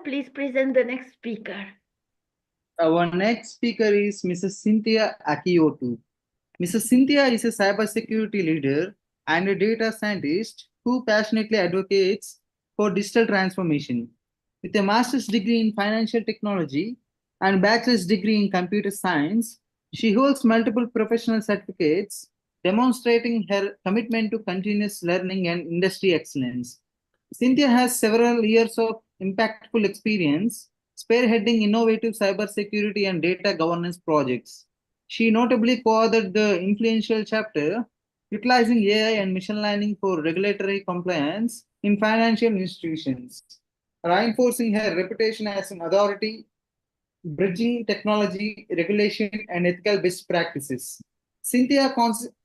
please present the next speaker. Our next speaker is Mrs. Cynthia Akiotu. Mrs. Cynthia is a cybersecurity leader and a data scientist who passionately advocates for digital transformation. With a master's degree in financial technology and bachelor's degree in computer science, she holds multiple professional certificates demonstrating her commitment to continuous learning and industry excellence. Cynthia has several years of impactful experience spearheading innovative cybersecurity and data governance projects. She notably co-authored the influential chapter utilizing AI and machine learning for regulatory compliance in financial institutions, reinforcing her reputation as an authority, bridging technology, regulation, and ethical best practices. Cynthia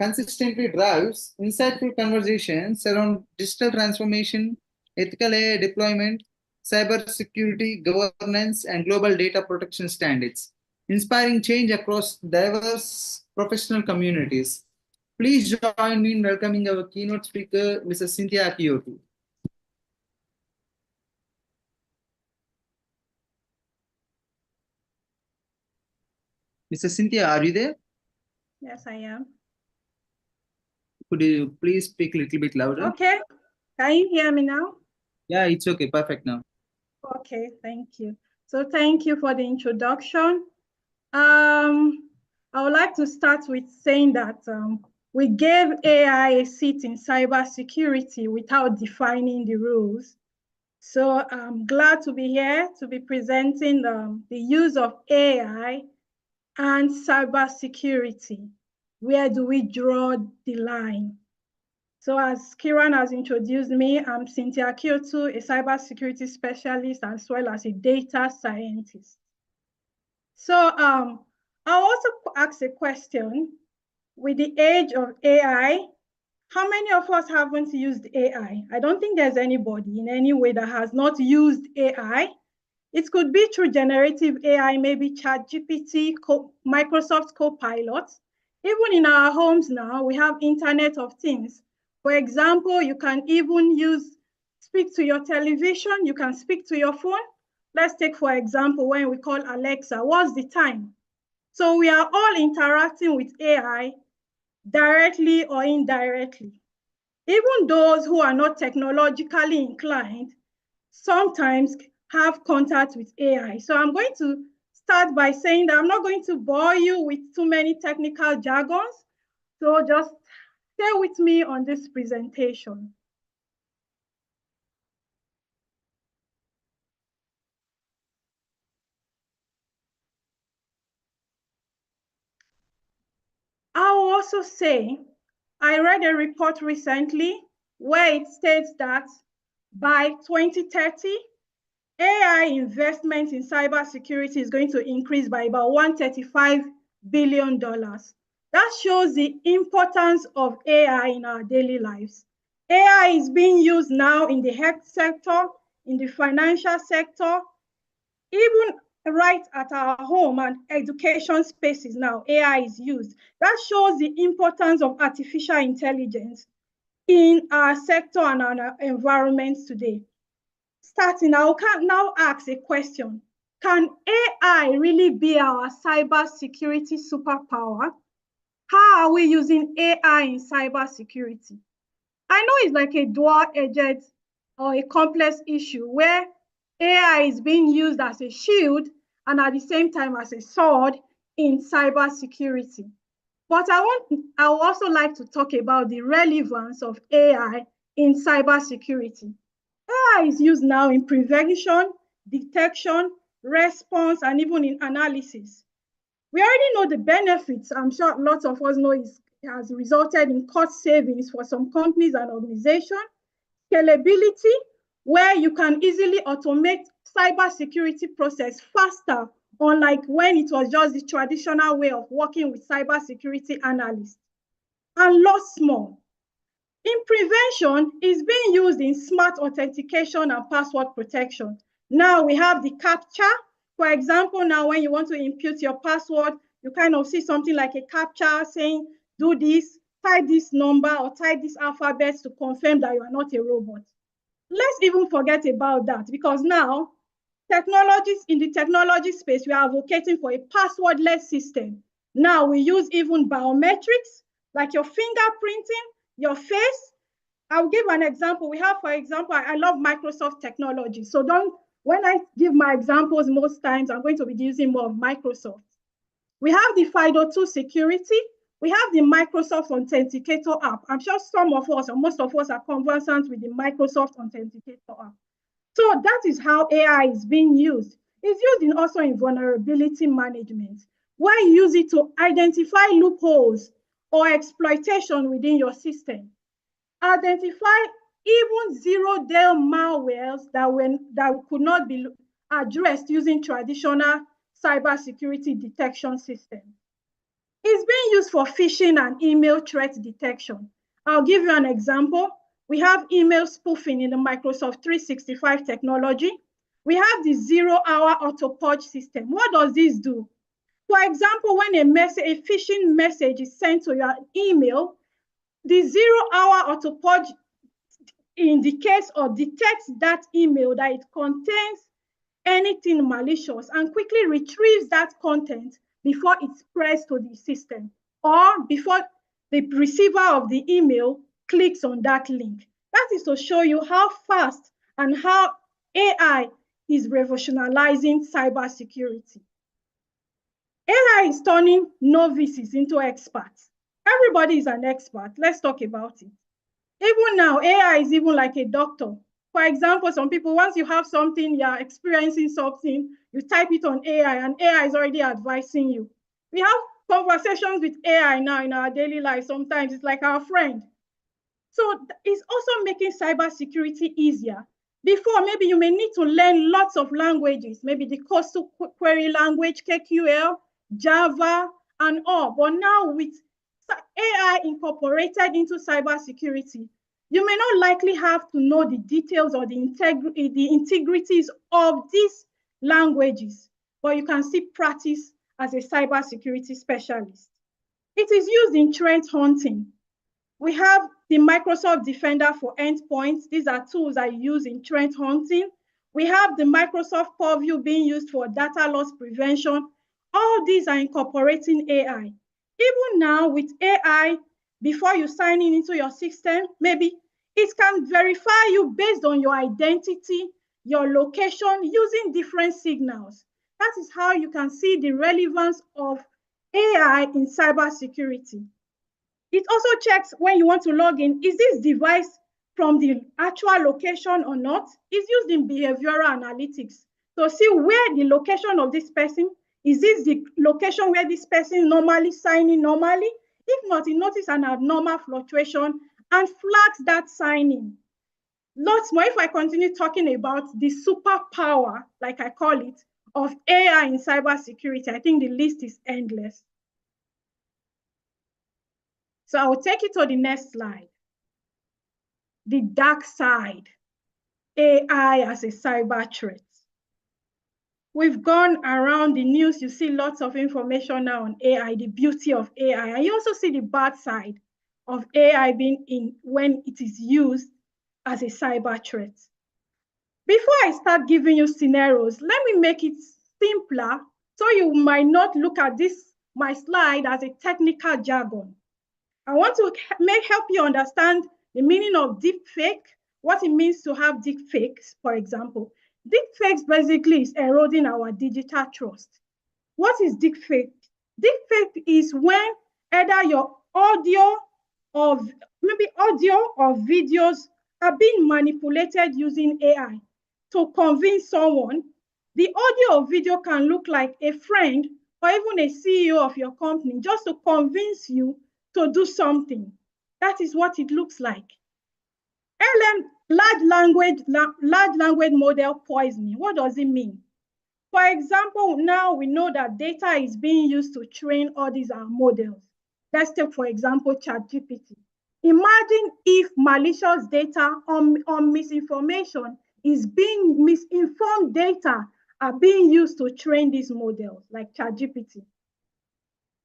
consistently drives insightful conversations around digital transformation, ethical AI deployment, cybersecurity, governance, and global data protection standards, inspiring change across diverse professional communities. Please join me in welcoming our keynote speaker, Mrs. Cynthia Akiotu. Mrs. Cynthia, are you there? Yes, I am. Could you please speak a little bit louder? Okay. Can you hear me now? Yeah, it's okay. Perfect now. Okay, thank you. So thank you for the introduction. I would like to start with saying that we gave AI a seat in cybersecurity without defining the rules. So I'm glad to be here to be presenting the use of AI and cybersecurity. Where do we draw the line? So as Kiran has introduced me, I'm Cynthia Akiotu, a cybersecurity specialist as well as a data scientist. So I'll also ask a question. With the age of AI, how many of us haven't used AI? I don't think there's anybody in any way that has not used AI. It could be through generative AI, maybe ChatGPT, Microsoft Copilot. Even in our homes now, we have Internet of Things. For example, you can even speak to your television, you can speak to your phone. Let's take, for example, when we call Alexa, what's the time? So we are all interacting with AI directly or indirectly. Even those who are not technologically inclined sometimes have contact with AI. So I'm going to start by saying that I'm not going to bore you with too many technical jargons. So just stay with me on this presentation. I'll also say, I read a report recently where it states that by 2030, AI investment in cybersecurity is going to increase by about $135 billion. That shows the importance of AI in our daily lives. AI is being used now in the health sector, in the financial sector, even right at our home and education spaces now, AI is used. That shows the importance of artificial intelligence in our sector and our environments today. Starting, I can now ask a question. Can AI really be our cybersecurity superpower? How are we using AI in cybersecurity? I know it's like a dual-edged or a complex issue where AI is being used as a shield and at the same time as a sword in cybersecurity. But I would also like to talk about the relevance of AI in cybersecurity. AI is used now in prevention, detection, response, and even in analysis. We already know the benefits. I'm sure lots of us know it has resulted in cost savings for some companies and organizations. Scalability, where you can easily automate cybersecurity process faster, unlike when it was just the traditional way of working with cybersecurity analysts. And lots more. In prevention, it's being used in smart authentication and password protection. Now we have the CAPTCHA. For example, now when you want to input your password, you kind of see something like a CAPTCHA saying, do this, type this number or type this alphabet to confirm that you are not a robot. Let's even forget about that because now technologies in the technology space, we are advocating for a passwordless system. Now we use even biometrics, like your fingerprinting, your face. I'll give an example. We have, for example, I love Microsoft technology. So when I give my examples, most times I'm going to be using more of Microsoft. We have the FIDO2 security. We have the Microsoft Authenticator app. I'm sure some of us, or most of us, are conversant with the Microsoft Authenticator app. So that is how AI is being used. It's used also in vulnerability management, where you use it to identify loopholes or exploitation within your system. Identify even zero-day malwares that could not be addressed using traditional cybersecurity detection systems. It's being used for phishing and email threat detection. I'll give you an example. We have email spoofing in the Microsoft 365 technology. We have the zero-hour auto-purge system. What does this do? For example, when a phishing message is sent to your email, the zero-hour auto-purge indicates or detects that email that it contains anything malicious and quickly retrieves that content before it spreads to the system or before the receiver of the email clicks on that link. That is to show you how fast and how AI is revolutionizing cybersecurity. AI is turning novices into experts. Everybody is an expert. Let's talk about it. Even now, AI is even like a doctor. For example, some people, once you have something, you're experiencing something, you type it on AI and AI is already advising you. We have conversations with AI now in our daily life. Sometimes it's like our friend. So it's also making cybersecurity easier. Before, maybe you may need to learn lots of languages, maybe the coastal query language, KQL, Java, and all. But now with AI incorporated into cybersecurity, you may not likely have to know the details or the integrities of these languages, but you can still practice as a cybersecurity specialist. It is used in threat hunting. We have the Microsoft Defender for endpoints. These are tools I use in threat hunting. We have the Microsoft Purview being used for data loss prevention. All these are incorporating AI. Even now with AI, before you sign into your system, maybe it can verify you based on your identity, your location, using different signals. That is how you can see the relevance of AI in cybersecurity. It also checks when you want to log in, is this device from the actual location or not? It's used in behavioral analytics to see where the location of this person, is this the location where this person normally signs in normally? If not, it notices an abnormal fluctuation and flags that signing. Lots more, if I continue talking about the superpower, like I call it, of AI in cybersecurity, I think the list is endless. So I'll take you to the next slide. The dark side, AI as a cyber threat. We've gone around the news, you see lots of information now on AI, the beauty of AI. And you also see the bad side of AI being in when it is used as a cyber threat. Before I start giving you scenarios, let me make it simpler so you might not look at my slide as a technical jargon. I want to help you understand the meaning of deepfake, what it means to have deepfakes, for example. Deepfakes basically is eroding our digital trust. What is deepfake? Deepfake is when either your audio or videos are being manipulated using AI to convince someone. The audio or video can look like a friend or even a CEO of your company just to convince you to do something. That is what it looks like. Large language model poisoning. What does it mean? For example, now we know that data is being used to train all these models. Let's take, for example, ChatGPT. Imagine if malicious data on misinformation is being misinformed data are being used to train these models like ChatGPT.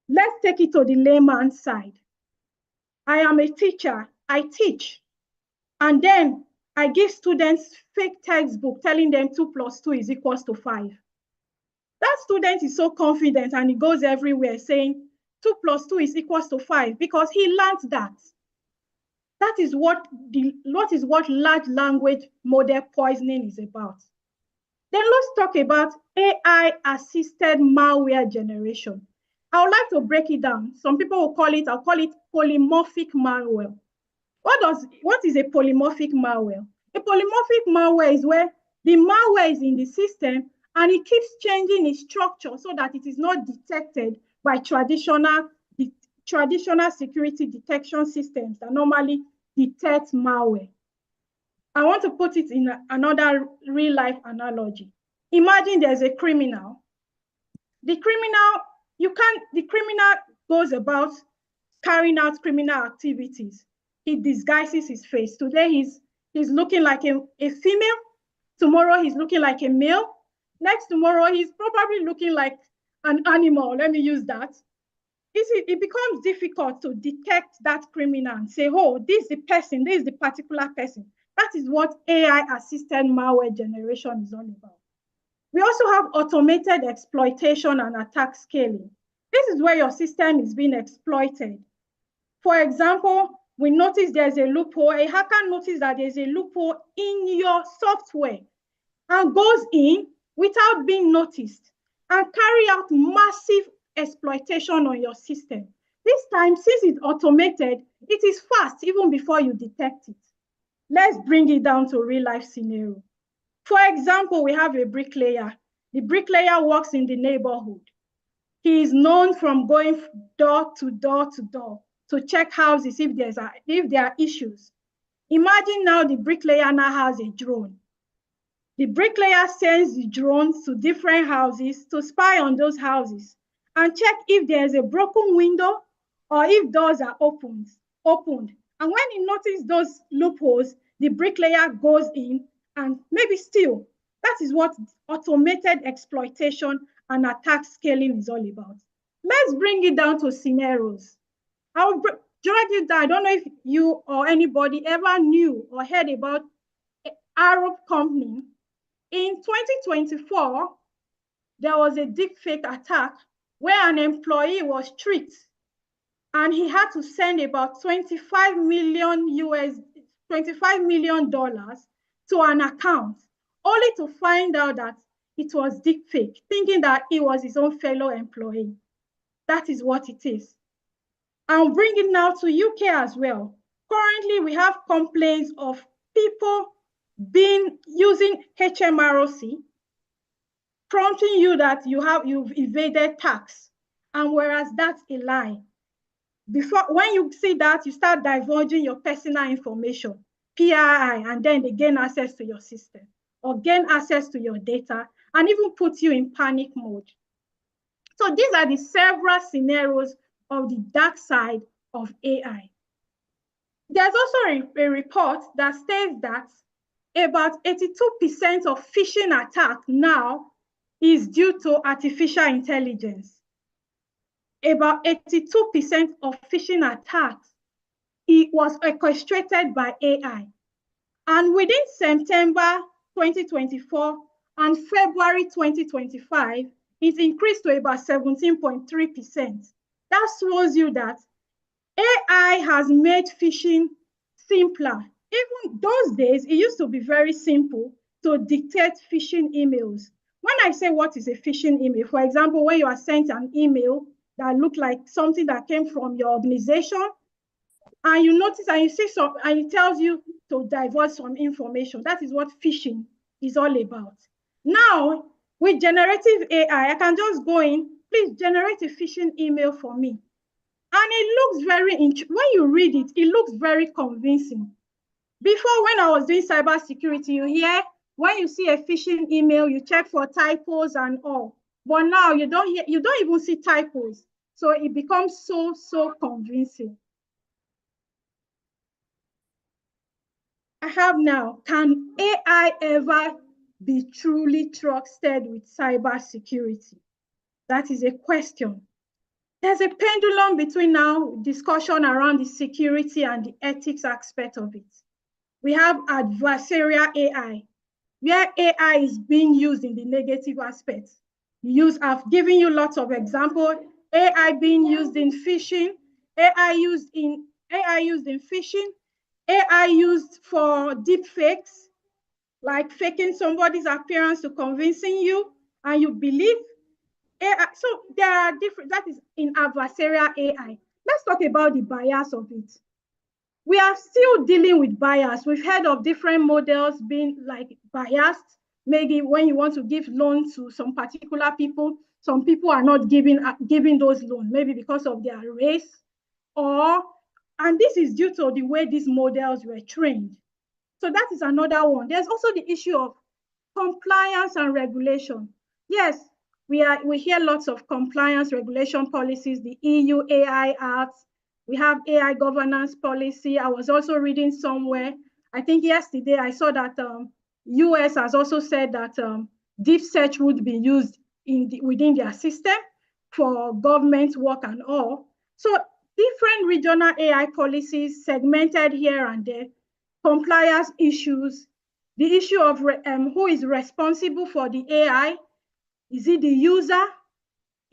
Let's take it to the layman's side. I am a teacher, I teach, and then I give students fake textbook telling them 2 + 2 is equals to 5. That student is so confident and he goes everywhere saying 2 + 2 is equals to 5 because he learned that. That is what large language model poisoning is about. Then let's talk about AI-assisted malware generation. I would like to break it down. Some people will call it, I'll call it polymorphic malware. What is a polymorphic malware? A polymorphic malware is where the malware is in the system and it keeps changing its structure so that it is not detected by traditional security detection systems that normally detect malware. I want to put it in another real life analogy. Imagine there's a criminal. The criminal goes about carrying out criminal activities. He disguises his face. Today he's looking like a female. Tomorrow he's looking like a male. Next tomorrow he's probably looking like an animal. Let me use that. It becomes difficult to detect that criminal and say, oh, this is the person, this is the particular person. That is what AI-assisted malware generation is all about. We also have automated exploitation and attack scaling. This is where your system is being exploited. For example, we notice there's a loophole. A hacker notices that there's a loophole in your software and goes in without being noticed and carry out massive exploitation on your system. This time, since it's automated, it is fast even before you detect it. Let's bring it down to a real life scenario. For example, we have a bricklayer. The bricklayer works in the neighborhood. He is known from going door to door to door to check houses if there are issues. Imagine now the bricklayer now has a drone. The bricklayer sends the drones to different houses to spy on those houses and check if there's a broken window or if doors are opened. And when he notices those loopholes, the bricklayer goes in and maybe steal. That is what automated exploitation and attack scaling is all about. Let's bring it down to scenarios. I'll drag it down. I don't know if you or anybody ever knew or heard about an Arab company. In 2024, there was a deepfake attack where an employee was tricked and he had to send about $25 million to an account, only to find out that it was deepfake, thinking that it was his own fellow employee. That is what it is. I'll bring it now to UK as well. Currently, we have complaints of people using HMRC, prompting you that you've evaded tax, and whereas that's a lie. When you see that, you start divulging your personal information, PII, and then they gain access to your system or gain access to your data and even put you in panic mode. So these are the several scenarios of the dark side of AI. There's also a report that states that about 82% of phishing attacks now is due to artificial intelligence. About 82% of phishing attacks was orchestrated by AI. And within September 2024 and February 2025, it increased to about 17.3%. That shows you that AI has made phishing simpler. Even those days, it used to be very simple to detect phishing emails. When I say what is a phishing email, for example, when you are sent an email that looked like something that came from your organization, and you notice and you see some, and it tells you to divulge some information, that is what phishing is all about. Now, with generative AI, I can just go in, please generate a phishing email for me. And it looks when you read it, it looks very convincing. Before, when I was doing cybersecurity, you hear, when you see a phishing email, you check for typos and all. But now you don't even see typos. So it becomes so convincing. I have now, can AI ever be truly trusted with cybersecurity? That is a question. There's a pendulum between now discussion around the security and the ethics aspect of it. We have adversarial AI, where AI is being used in the negative aspects. I've given you lots of examples. AI being used in phishing, AI used in phishing, AI used for deep fakes, like faking somebody's appearance to convincing you, and you believe. AI, so there are different, that is in adversarial AI. Let's talk about the bias of it. We are still dealing with bias. We've heard of different models being like biased. Maybe when you want to give loans to some particular people, some people are not giving those loans, maybe because of their race, and this is due to the way these models were trained. So that is another one. There's also the issue of compliance and regulation. Yes, we hear lots of compliance regulation policies, the EU AI Act. We have AI governance policy. I was also reading somewhere, I think yesterday, I saw that US has also said that deep search would be used within their system for government work and all. So different regional AI policies segmented here and there, compliance issues, the issue of who is responsible for the AI. Is it the user?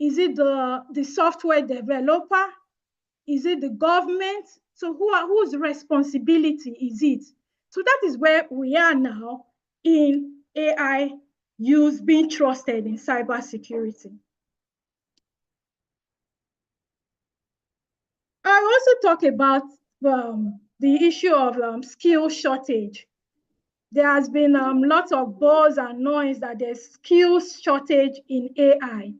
Is it the software developer? Is it the government? So whose responsibility is it? So that is where we are now in AI use being trusted in cybersecurity. I also talk about the issue of skill shortage. There has been lots of buzz and noise that there's skills shortage in AI.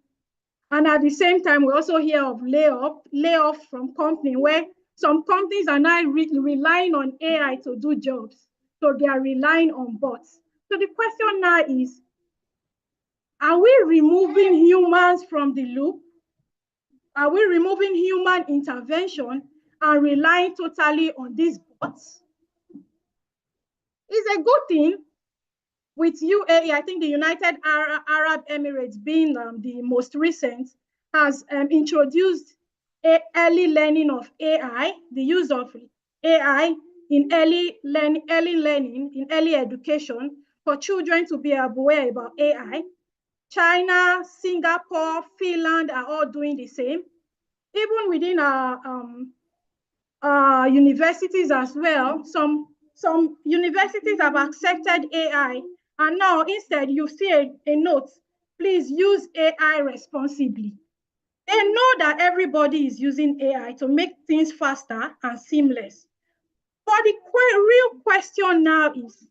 And at the same time, we also hear of layoff from companies, where some companies are now relying on AI to do jobs. So they are relying on bots. So the question now is, are we removing humans from the loop? Are we removing human intervention and relying totally on these bots? It's a good thing. With UAE, I think the United Arab Emirates being the most recent, has introduced early learning of AI, the use of AI in early learning, in early education for children to be aware about AI. China, Singapore, Finland are all doing the same. Even within our universities as well, some universities have accepted AI, and now instead you see a note, please use AI responsibly. They know that everybody is using AI to make things faster and seamless. But the real question now is,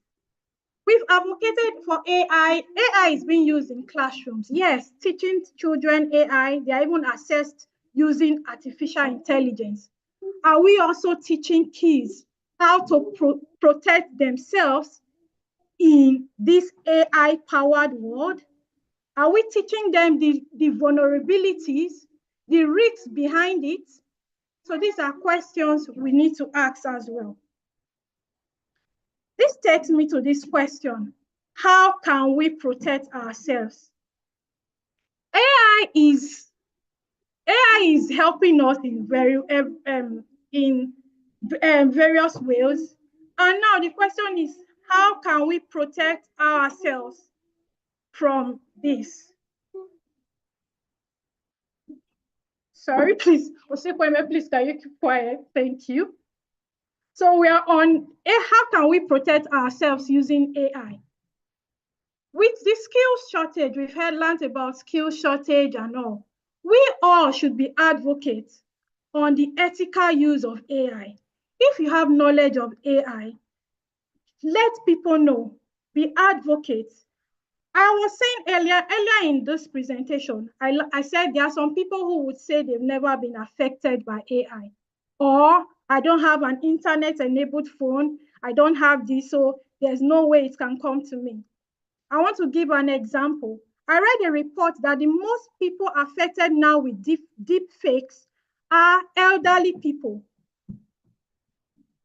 we've advocated for AI. AI is being used in classrooms. Yes, teaching children AI, they are even assessed using artificial intelligence. Are we also teaching kids how to protect themselves in this AI-powered world? Are we teaching them the vulnerabilities, the risks behind it? So these are questions we need to ask as well. This takes me to this question: how can we protect ourselves? AI is helping us in various ways. And now the question is, how can we protect ourselves from this? Sorry, please. Please, can you keep quiet? Thank you. So we are on how can we protect ourselves using AI? With the skills shortage, we've learned about skills shortage and all. We all should be advocates on the ethical use of AI. If you have knowledge of AI, let people know, be advocates. I was saying earlier in this presentation, I said there are some people who would say they've never been affected by AI, or I don't have an internet-enabled phone, I don't have this, so there's no way it can come to me. I want to give an example. I read a report that the most people affected now with deep fakes are elderly people.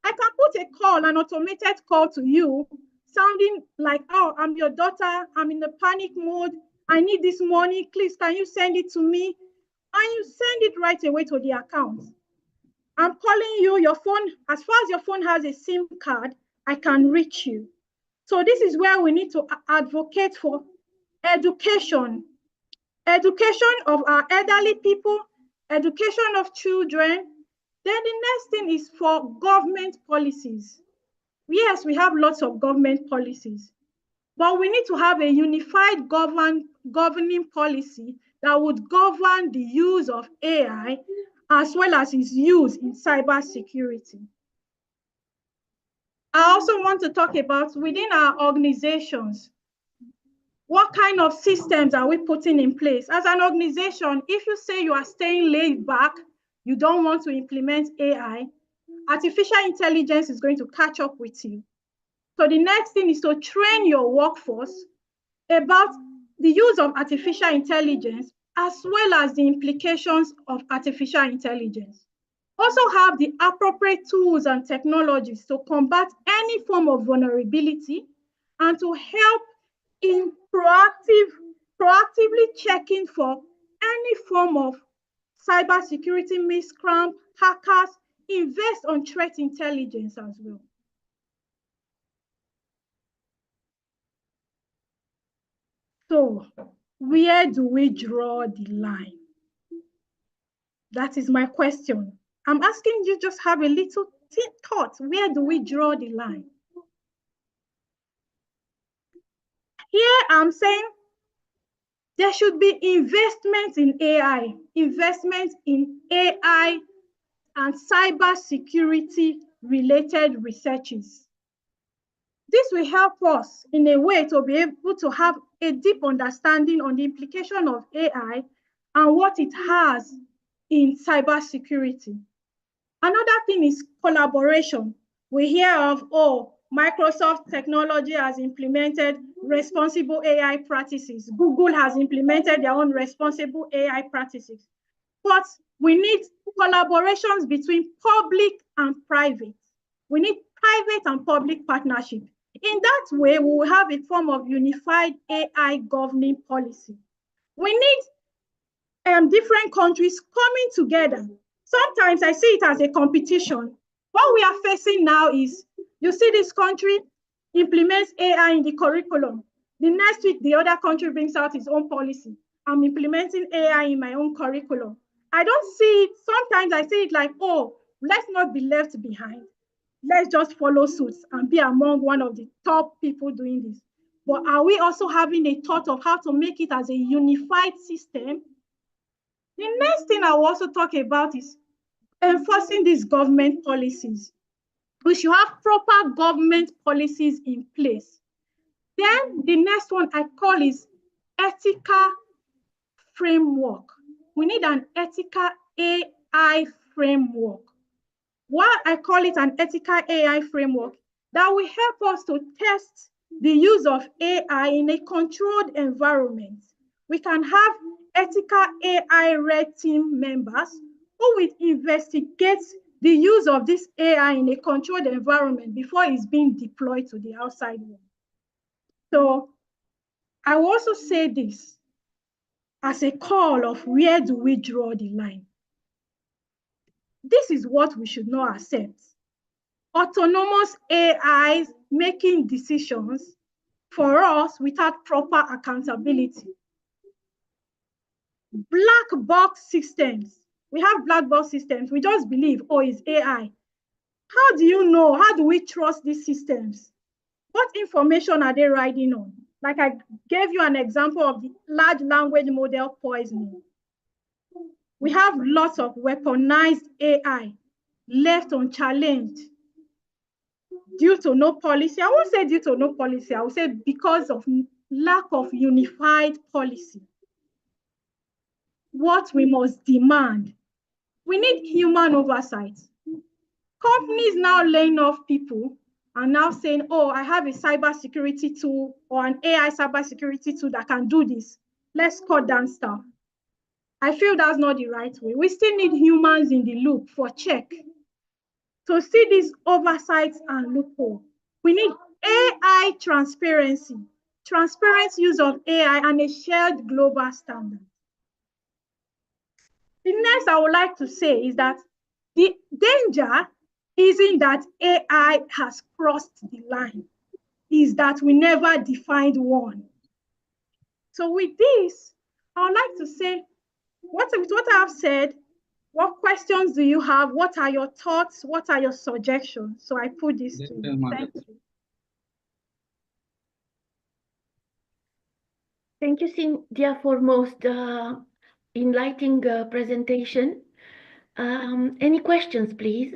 I can put a call, an automated call to you, sounding like, oh, I'm your daughter, I'm in a panic mode, I need this money, please, can you send it to me? And you send it right away to the account. I'm calling you, your phone, as far as your phone has a SIM card, I can reach you. So this is where we need to advocate for education of our elderly people, education of children. Then the next thing is for government policies. Yes, we have lots of government policies, but we need to have a unified governing policy that would govern the use of AI as well as its use in cybersecurity. I also want to talk about within our organizations, what kind of systems are we putting in place? As an organization, if you say you are staying laid back, you don't want to implement AI, artificial intelligence is going to catch up with you. So the next thing is to train your workforce about the use of artificial intelligence as well as the implications of artificial intelligence. Also have the appropriate tools and technologies to combat any form of vulnerability and to help in proactively checking for any form of cybersecurity miscramp, hackers, invest on threat intelligence as well. So where do we draw the line? That is my question. I'm asking you just have a little thought. Where do we draw the line? Here I'm saying there should be investment in AI, investment in AI and cybersecurity related researches. This will help us in a way to be able to have a deep understanding on the implication of AI and what it has in cybersecurity. Another thing is collaboration. We hear of, oh, Microsoft technology has implemented responsible AI practices. Google has implemented their own responsible AI practices. But we need collaborations between public and private. We need private and public partnership. In that way, we will have a form of unified AI governing policy. We need different countries coming together. Sometimes I see it as a competition. What we are facing now is, you see this country implements AI in the curriculum. The next week, the other country brings out its own policy. I'm implementing AI in my own curriculum. I don't see it, sometimes I see it like, oh, let's not be left behind. Let's just follow suit and be among one of the top people doing this. But are we also having a thought of how to make it as a unified system? The next thing I will also talk about is enforcing these government policies. We should have proper government policies in place. Then the next one I call is ethical framework. We need an ethical AI framework. Why I call it an ethical AI framework, that will help us to test the use of AI in a controlled environment. We can have ethical AI red team members who will investigate the use of this AI in a controlled environment before it's being deployed to the outside world. So I will also say this as a call of where do we draw the line? This is what we should not accept. Autonomous AIs making decisions for us without proper accountability. Black box systems. We have black box systems. We just believe, oh, it's AI. How do you know? How do we trust these systems? What information are they riding on? Like I gave you an example of the large language model poisoning. We have lots of weaponized AI left unchallenged due to no policy. I won't say due to no policy. I will say because of lack of unified policy. What we must demand, we need human oversight. Companies now laying off people are now saying, oh, I have a cybersecurity tool or an AI cybersecurity tool that can do this. Let's cut down staff. I feel that's not the right way. We still need humans in the loop for check. To see these oversights and loophole, we need AI transparency, transparent use of AI, and a shared global standard. The next I would like to say is that the danger isn't that AI has crossed the line, is that we never defined one. So with this, I would like to say, with what I have said, what questions do you have? What are your thoughts? What are your suggestions? So I put this to you. Thank you. Thank you, Cynthia, for most enlightening presentation. Any questions, please?